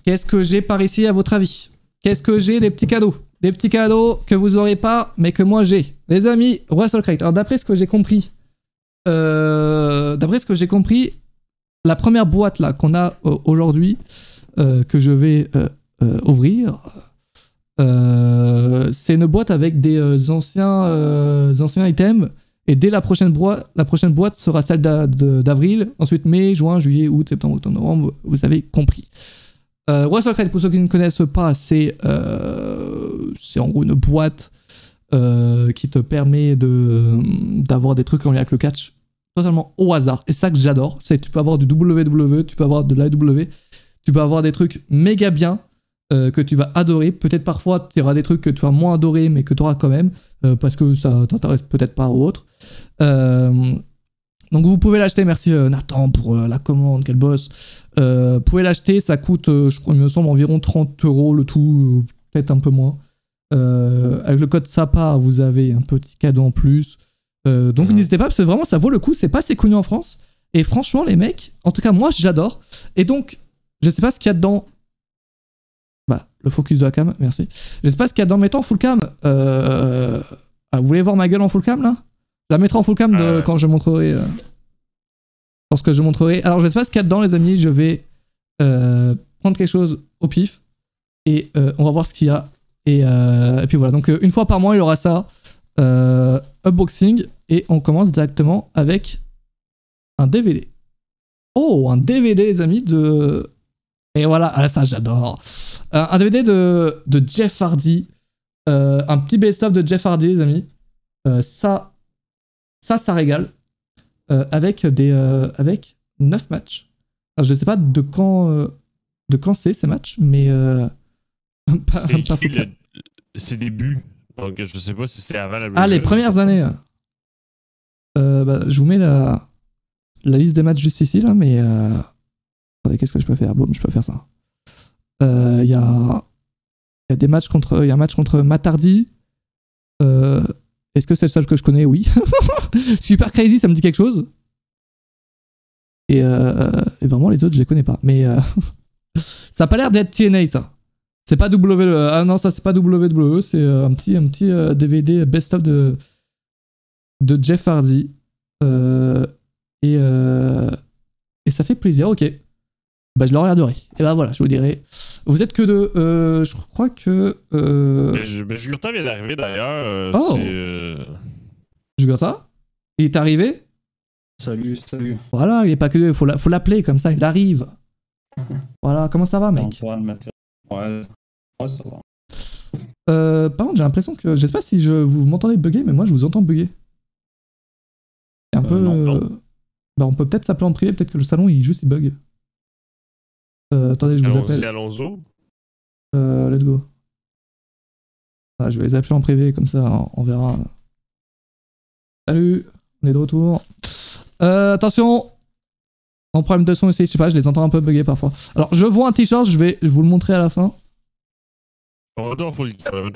Qu'est-ce que j'ai par ici à votre avis? Qu'est-ce que j'ai? Des petits cadeaux. Des petits cadeaux que vous aurez pas, mais que moi j'ai. Les amis, Russell Crate. Alors d'après ce que j'ai compris, la première boîte là qu'on a aujourd'hui, que je vais ouvrir, c'est une boîte avec des anciens items. Et dès la prochaine boîte sera celle d'avril. Ensuite mai, juin, juillet, août, septembre, octobre, novembre. Vous avez compris. Russell Crate, pour ceux qui ne connaissent pas, c'est en gros une boîte qui te permet d'avoir des trucs en lien avec le catch totalement au hasard. Et c'est ça que j'adore. C'est tu peux avoir du WWE, tu peux avoir de l'AEW, tu peux avoir des trucs méga bien que tu vas adorer. Peut-être parfois tu auras des trucs que tu vas moins adorer mais que tu auras quand même parce que ça t'intéresse peut-être pas ou autre. Donc vous pouvez l'acheter, merci Nathan pour la commande, quel boss. Vous pouvez l'acheter, ça coûte, je crois, il me semble, environ 30 € le tout, peut-être un peu moins. Avec le code SAPA, vous avez un petit cadeau en plus. Donc n'hésitez pas, parce que vraiment ça vaut le coup, c'est pas assez connu en France. Et franchement, les mecs, en tout cas moi j'adore. Et donc, je sais pas ce qu'il y a dedans. Bah, le focus de la cam, merci. Je sais pas ce qu'il y a dedans, mettons en full cam. Vous voulez voir ma gueule en full cam là? Je la mettrai en full cam quand je montrerai. Lorsque je montrerai. Alors je sais pas ce qu'il y a dedans les amis, je vais prendre quelque chose au pif. Et on va voir ce qu'il y a. Et puis voilà, donc une fois par mois il y aura ça. Unboxing. Et on commence directement avec un DVD. Oh, un DVD les amis de... Et voilà, ah, ça j'adore. Un DVD de Jeff Hardy. Un petit best-of de Jeff Hardy les amis. Ça régale. Avec 9 matchs. Alors, je sais pas de quand c'est ces matchs, mais pas fou. C'est début. Donc je sais pas si c'est avant la... Ah, les premières années. Je vous mets la liste des matchs juste ici là, mais qu'est-ce que je peux faire? Boum, je peux faire ça. Il y a des matchs contre... Il y a un match contre Matt Hardy. Est-ce que c'est le seul que je connais? Oui. Super Crazy, ça me dit quelque chose. Et vraiment, les autres, je les connais pas. Mais ça a pas l'air d'être TNA, ça. C'est pas WWE. Ah non, ça, c'est pas WWE. C'est un petit DVD best-of de Jeff Hardy. Et ça fait plaisir, ok. Bah, je le regarderai. Et bah voilà, je vous dirai. Vous êtes que deux. Je crois que... Jugurta vient d'arriver d'ailleurs. Jugurta? Il est arrivé? Salut. Voilà, il est pas que deux. Faut l'appeler comme ça, il arrive. Voilà, comment ça va, mec? Ouais, ça va. Par contre, j'ai l'impression que... Je sais pas si vous m'entendez bugger, mais moi, je vous entends bugger. C'est un peu... Non. Bah, on peut peut-être s'appeler en privé, peut-être que le salon, il bug. Attendez, je vous appelle. Alonso. Let's go. Ah, je vais les appeler en privé, comme ça, on verra. Salut, on est de retour. Attention, en problème de son ici, je sais pas, je les entends un peu bugger parfois. Alors, je vois un t-shirt, je vais vous le montrer à la fin. Retour full cam.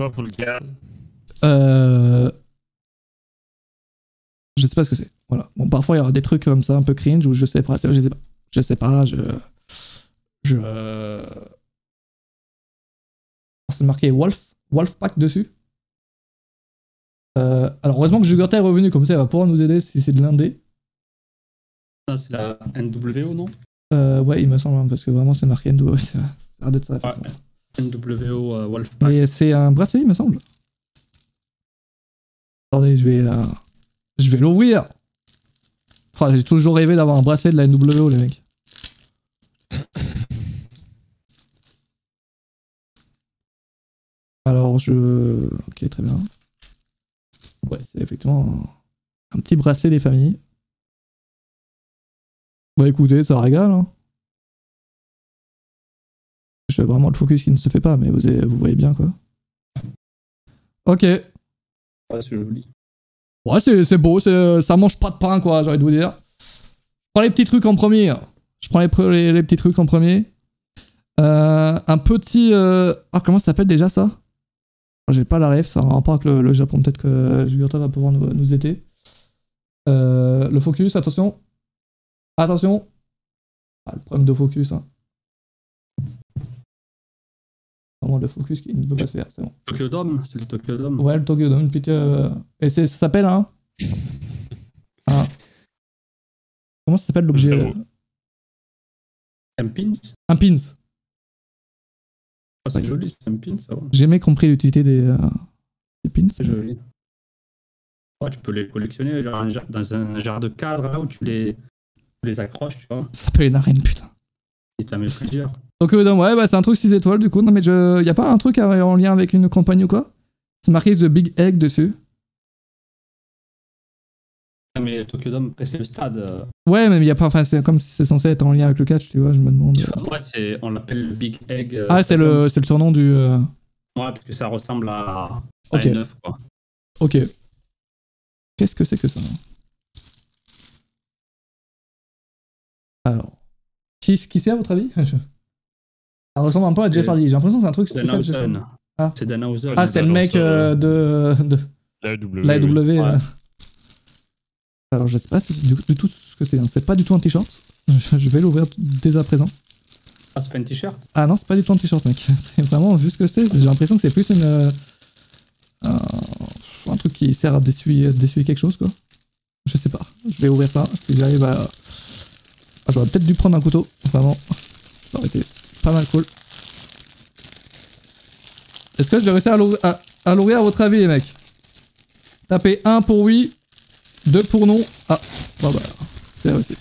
Je sais pas ce que c'est. Voilà. Bon, parfois il y aura des trucs comme ça un peu cringe ou je sais pas. C'est marqué Wolfpack dessus. Alors heureusement que Jugurta est revenu, comme ça il va pouvoir nous aider si c'est de l'indé. Ah, c'est la NWO, non? Ouais, il me semble, hein, parce que vraiment c'est marqué NWO. Ça a l'air d'être ça. Ouais. NWO Wolfpack. Mais c'est un bracelet, il me semble. Attendez, je vais l'ouvrir. Oh, j'ai toujours rêvé d'avoir un bracelet de la NWO, les mecs. Alors, ok, très bien. Ouais, c'est effectivement un petit bracelet des familles. Bah écoutez, ça régale, hein. Je fais vraiment le focus qui ne se fait pas, mais vous voyez bien, quoi. Ok. Ouais, c'est joli. Ouais, c'est beau, ça mange pas de pain, quoi, j'ai envie de vous dire. Je prends les petits trucs en premier. Je prends les petits trucs en premier. Un petit... Ah, comment ça s'appelle déjà, ça? J'ai pas la ref, ça a un rapport avec le Japon. Peut-être que Jugurta va pouvoir nous aider. Le focus, attention. Attention. Ah, le problème de focus, hein. vraiment le focus qui ne veut pas se faire, c'est bon. Tokyo Dome, c'est le Tokyo Dome. Ouais, le Tokyo Dome, une petite... Et ça s'appelle un... Comment ça s'appelle l'objet Un pins. Un pins. Oh, c'est joli, c'est un pins, ça va. J'ai jamais compris l'utilité des pins. C'est joli. Ouais, tu peux les collectionner genre, dans un genre de cadre là où tu les accroches, tu vois. Ça s'appelle une arène, putain. Et t'en mets plusieurs. Tokyo Dome, ouais, bah c'est un truc 6 étoiles du coup. Non mais y a pas un truc en lien avec une compagnie ou quoi? C'est marqué The Big Egg dessus. Mais Tokyo Dome, après c'est le stade. Ouais, mais y a pas, enfin c'est comme si c'est censé être en lien avec le catch, tu vois, je me demande. Ouais, on l'appelle le Big Egg. Ah, c'est le surnom du... Ouais, parce que ça ressemble à Ok. un œuf, quoi. Ok. Qu'est-ce que c'est que ça? Alors... Qui c'est à votre avis? Ça ressemble un peu à Jeff Hardy, j'ai l'impression que c'est un truc spécial de Jeff Hardy. Ah, c'est Danhausen. c'est le mec de La l'AEW. Ouais. Alors je sais pas du tout ce que c'est, hein. C'est pas du tout un t-shirt. Je vais l'ouvrir dès à présent. Ah, c'est pas un t-shirt? Ah non, c'est pas du tout un t-shirt, mec. C'est vraiment, vu ce que c'est, j'ai l'impression que c'est plus un truc qui sert à d'essuyer quelque chose, quoi. Je sais pas. Je vais ouvrir ça, si j'arrive à... Ah, j'aurais peut-être dû prendre un couteau, vraiment. Ça aurait été pas mal cool. Est-ce que je vais réussir à l'ouvrir à votre avis, les mecs? Tapez 1 pour oui, 2 pour non. Ah, bon bah, c'est réussi.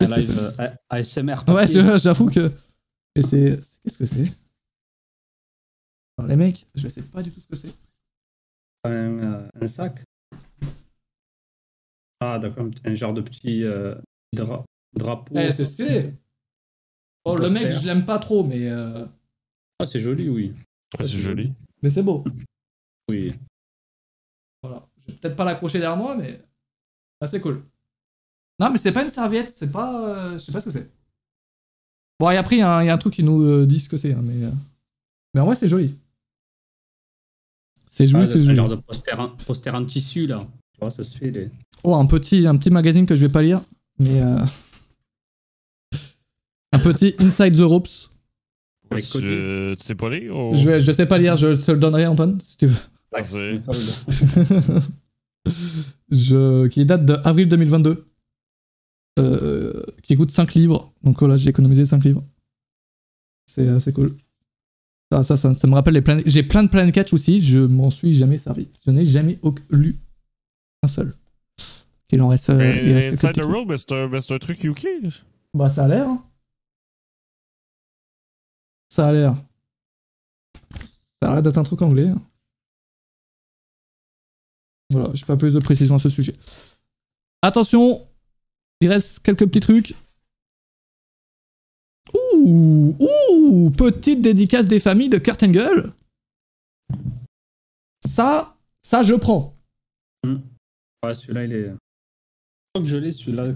Un live ASMR. Ouais, j'avoue que... Et c'est... Qu'est-ce que c'est? Alors les mecs, je sais pas du tout ce que c'est. Un sac. Ah, d'accord, un genre de petit drapeau. Eh, c'est stylé. Oh, le mec, je l'aime pas trop, mais... Ah, c'est joli, oui. Ouais, c'est joli. Mais c'est beau. Oui. Voilà. Je vais peut-être pas l'accrocher derrière moi, mais... Ah, c'est cool. Non, mais c'est pas une serviette, c'est pas... Je sais pas ce que c'est. Bon, et après, il y a un truc qui nous dit ce que c'est, hein, mais en vrai, c'est joli. C'est joli, c'est joli. Un genre de poster en tissu, là. Tu vois, ça se fait, les... Oh, un petit magazine que je vais pas lire, mais... Un petit Inside the Ropes. Tu sais pas lire ou... Je sais pas lire, je te le donnerai, Antoine, si tu veux. Merci. Qui date d'avril 2022. Qui coûte 5 livres. Donc voilà, j'ai économisé 5 livres. C'est assez cool. Ça me rappelle les Planet... J'ai plein de Planet Catch aussi, je m'en suis jamais servi. Je n'ai jamais lu un seul. Il en reste... Inside the Rope, c'est un truc UK. Bah ça a l'air. Hein. Ça a l'air. Ça a l'air d'être un truc anglais. Hein. Voilà, j'ai pas plus de précision à ce sujet. Attention, il reste quelques petits trucs. Ouh, petite dédicace des familles de Kurt Angle. Ça je prends. Ouais, celui-là, il est... Je crois que je l'ai, celui-là,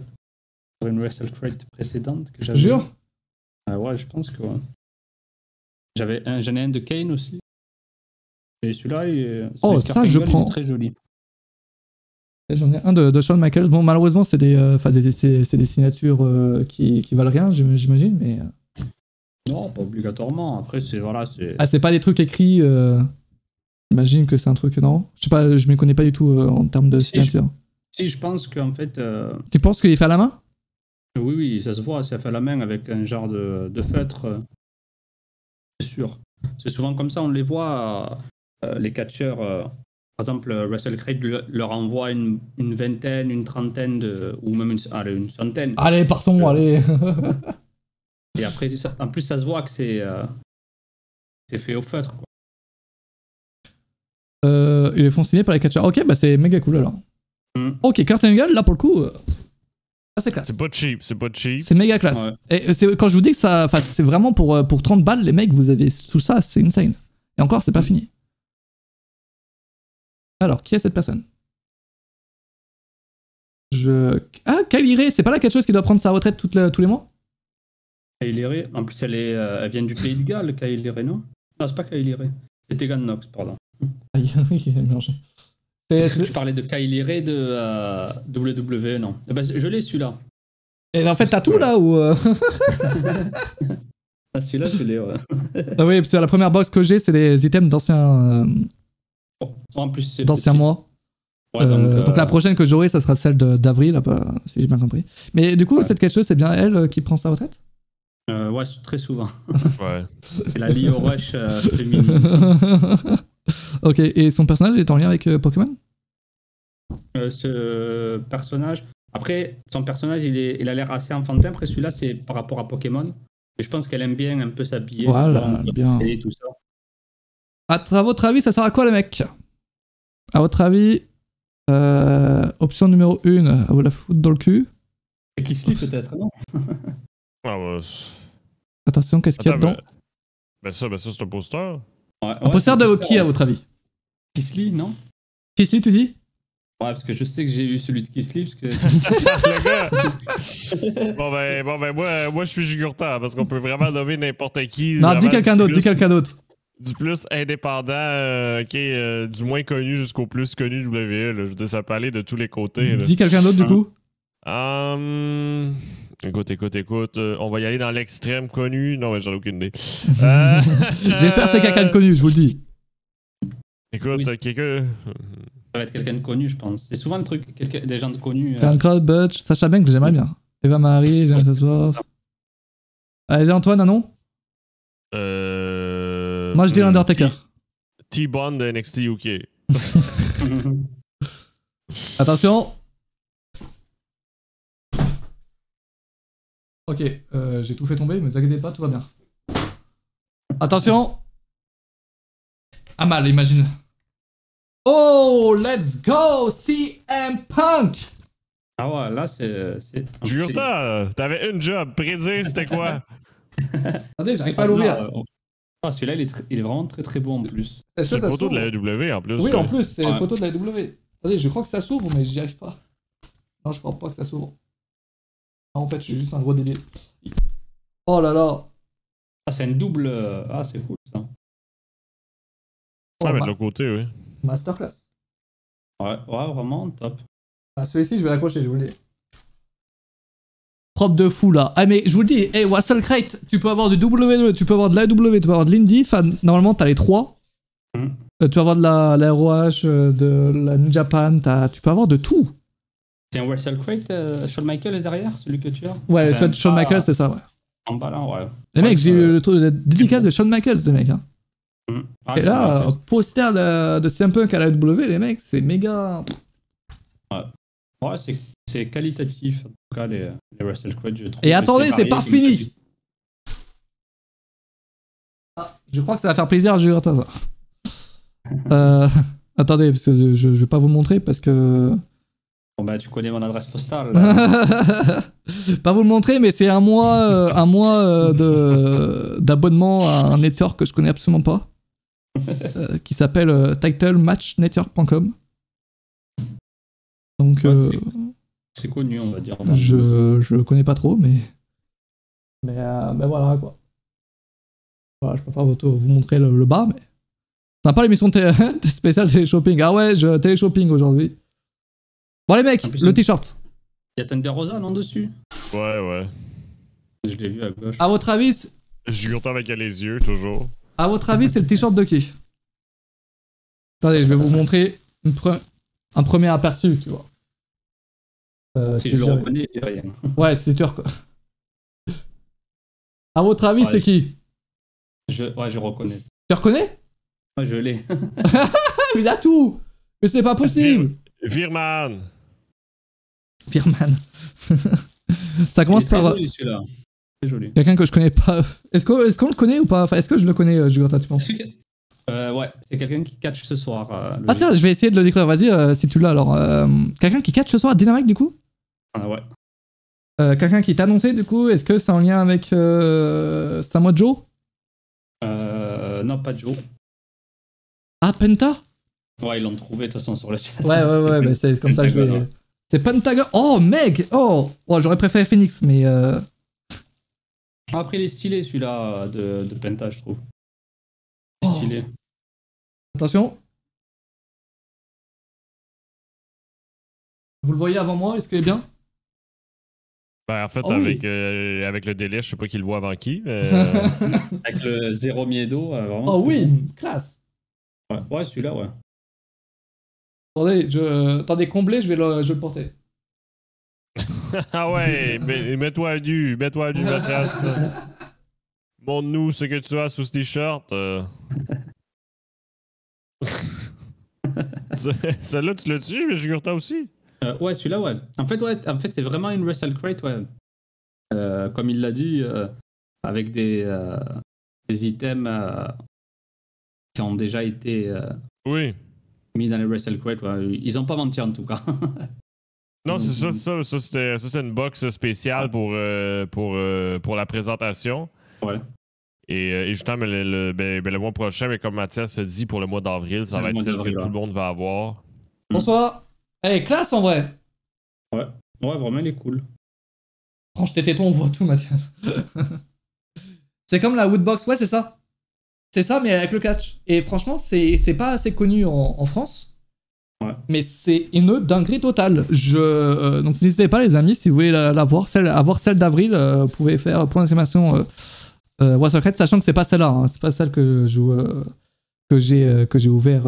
pour une WrestleCrate précédente que j'avais. Jure? Ouais, je pense que ouais. J'en ai un de Kane aussi. Et celui-là, il est... Oh, ça, je prends. Il est très joli. J'en ai un de Shawn Michaels. Bon, malheureusement, c'est des signatures qui valent rien, j'imagine, mais... Non, pas obligatoirement. Après, c'est... Voilà, c'est... Ah, c'est pas des trucs écrits... J'imagine que c'est un truc... Non? Je sais pas, je m'y connais pas du tout en termes de signature. Si, je pense qu'en fait... Tu penses qu'il est fait à la main? Oui, ça se voit, c'est fait à la main avec un genre de feutre. C'est sûr. C'est souvent comme ça, on les voit, les catcheurs. Par exemple, WrestleCrate leur envoie une vingtaine, une trentaine, ou même une centaine. Allez, partons, allez. Et après, en plus, ça se voit que c'est fait au feutre. Quoi. Ils les font signer par les catcheurs. Ok, bah c'est méga cool alors. Ok, Kurt Angle, là pour le coup... c'est classe. C'est pas cheap, c'est pas cheap. C'est méga classe. Ouais. Et quand je vous dis que ça, c'est vraiment pour 30 balles, les mecs, vous avez tout ça, c'est insane. Et encore, c'est pas fini. Alors, qui est cette personne? Ah, Kylie Ray, c'est pas la catcheuse qui doit prendre sa retraite tous les mois? Kylie Ray, en plus elle vient du Pays de Galles, Kylie Ray, non? Non, c'est pas Kylie Ray. C'est Tegan Knox, pardon. Aïe, il a mélangé. Tu parlais de Kylie Ray de WWE, non? Eh ben, je l'ai celui-là. Et en fait, t'as tout là ou Ah, celui-là, je l'ai, ouais. Ah oui, parce que la première box que j'ai, c'est des items En plus, c'est d'anciens mois. Ouais, donc la prochaine que j'aurai, ça sera celle d'avril, si j'ai bien compris. Mais du coup, Ouais. cette catcheuse, c'est bien elle qui prend sa retraite? Ouais, très souvent. Ouais. C'est la Leo Rush féminine. Ok, et son personnage est en lien avec Pokémon? Ce personnage. Après, son personnage, il a l'air assez enfantin. Après, celui-là, c'est par rapport à Pokémon. Et je pense qu'elle aime bien un peu s'habiller. Voilà, bien. Et tout ça. À votre avis, ça sert à quoi, les mecs? À votre avis, option numéro 1, à vous la foutre dans le cul. C'est Kisly, peut-être, non? Ah, bah, Attention, qu'est-ce qu'il y a dedans? ça, c'est un poster. Ouais, Un poster de qui, à votre avis? Kisly, non? Kisly, tu dis? Ouais, parce que je sais que j'ai eu celui de Kisly, parce que... Le gars. Bon ben, moi je suis Jugurta, parce qu'on peut vraiment nommer n'importe qui. Non, dis quelqu'un d'autre, Du plus indépendant, du moins connu jusqu'au plus connu WWE. Là. Je veux dire, ça peut aller de tous les côtés. Là. Dis quelqu'un d'autre, du coup. Écoute. On va y aller dans l'extrême connu. Non, mais j'en ai aucune idée. J'espère que c'est quelqu'un de connu, je vous le dis. Écoute, Oui. quelqu'un. Ça va être quelqu'un de connu, je pense. C'est souvent le truc, des gens de connus. Crowd, Butch, Sacha Banks, j'aimerais bien. Eva Marie, j'aimerais s'asseoir. Allez, Antoine, un nom? Moi, je dis l'Undertaker. T-Bone de NXT UK. Attention. Ok, j'ai tout fait tomber, mais ne vous inquiétez pas, tout va bien. Attention. Ah mal, imagine. Oh, let's go, CM Punk. Ah ouais, là, c'est... Jugurta, t'avais une job. Prédire, c'était quoi? Attendez, j'arrive pas à l'ouvrir. Celui-là, il est vraiment très très beau en plus. C'est une photo de la AEW en plus. Oui, en plus, c'est une photo de la AEW. Attendez, je crois que ça s'ouvre, mais j'y arrive pas. Non, je crois pas que ça s'ouvre. Ah, en fait, je suis juste un gros débile. Oh là là. Ah, c'est une double... Ah, c'est cool, ça. Ah, mais de l'autre côté, oui. Masterclass. Ouais, vraiment, top. Ah, celui-ci, je vais l'accrocher, je vous le dis. Propre de fou, là. Ah, mais je vous le dis, hey, Wassel Crate, tu peux avoir du WWE, tu peux avoir de l'AEW, tu peux avoir de l'Indie. Enfin, normalement, t'as les trois. Tu peux avoir de la ROH, de la New Japan, tu peux avoir de tout. C'est un Wrestle Crate, Shawn Michaels derrière, celui que tu as? Ouais, enfin, Shawn Michaels, c'est ça, ouais. En bas là, ouais. Les mecs, j'ai eu le tour de dédicace de Shawn Michaels, les mecs. Hein. Ah, et là, poster de CM Punk à la AEW, les mecs, c'est méga. Ouais, c'est qualitatif, en tout cas, les Wrestle Crate, je trouve. Et attendez, c'est pas fini! Ah, je crois que ça va faire plaisir à Jurata, ça. Attendez, parce que je vais pas vous montrer, parce que... Bon bah, tu connais mon adresse postale. Pas vous le montrer, mais c'est un mois d'abonnement à un network que je connais absolument pas. Qui s'appelle titlematchnetwork.com. Donc... Ouais, c'est connu, on va dire. Je connais pas trop, mais voilà, quoi. Voilà, je peux pas vous montrer le bas, mais... Sympa l'émission spéciale télé-shopping. Ah ouais, je télé-shopping aujourd'hui. Bon les mecs, le t-shirt. Il y a Thunder Rosa, non, dessus? Ouais. Je l'ai vu à gauche. À votre avis... Jugurta avec les yeux, toujours. À votre avis, c'est le t-shirt de qui? Attendez, je vais vous montrer un premier aperçu, tu vois. Si je le reconnais, je dis rien. Ouais, c'est sûr, quoi. À votre avis, c'est qui? Ouais, je reconnais. Tu reconnais? Ouais, je l'ai. Il a tout! Mais c'est pas possible! Virman! Ça commence par... Joli, celui-là. C'est joli. Quelqu'un que je connais pas. Est-ce qu'on le connaît ou pas? Enfin, est-ce que je le connais, Jugurta, tu penses? Ouais, c'est quelqu'un qui catch ce soir. Ah tiens, je vais essayer de le décrire. Vas-y, si tu l'as alors. Quelqu'un qui catch ce soir à Dynamite, du coup? Ah ouais. Quelqu'un qui t'a annoncé, du coup? Est-ce que c'est en lien avec Samoa Joe? Non, pas Joe. Ah, Penta? Ouais, ils l'ont trouvé de toute façon sur le chat. Ouais, mais c'est comme ça que je vais... Ouais. C'est Pentagon. Oh, Meg! Oh, j'aurais préféré Phoenix, mais... Après, il est stylé celui-là de Penta, je trouve. Stylé. Attention. Vous le voyez avant moi, est-ce qu'il est bien? Ben, en fait, Oh oui. avec le délai, je sais pas qui le voit avant qui. Mais, Avec le Zero Miedo, vraiment. Oh très oui, bon. classe. Ouais, celui-là, ouais. Attendez, comblé, je vais le porter. Ah ouais, mets-toi à nu, Mathias. Montre-nous ce que tu as sous ce t-shirt. Celle-là, tu l'as-tu, mais Jugurta aussi? Ouais, celui-là, ouais. En fait, c'est vraiment une Wrestle Crate, ouais. Comme il l'a dit, avec des items qui ont déjà été Oui. mis dans les Wrestle Crate, ouais. Ils ont pas menti en tout cas. Non, c'est ça. Ça, c'était une box spéciale pour la présentation. Ouais. Et justement, le mois prochain, mais comme Mathias a dit, pour le mois d'avril, ça C'est va le être mois celle que d'avril, tout ouais. le monde va avoir. Bonsoir. Eh, classe en vrai. Ouais, vraiment, il est cool. Franche tes tétons, on voit tout, Mathias. C'est comme la Woodbox, ouais, c'est ça. C'est ça, mais avec le catch. Et franchement, c'est pas assez connu en France. Ouais. Mais c'est une dinguerie totale. Donc n'hésitez pas, les amis, si vous voulez la voir, avoir celle d'avril, vous pouvez faire point d'exclamation Voix secrète, sachant que c'est pas celle-là. Hein. C'est pas celle que j'ai ouvert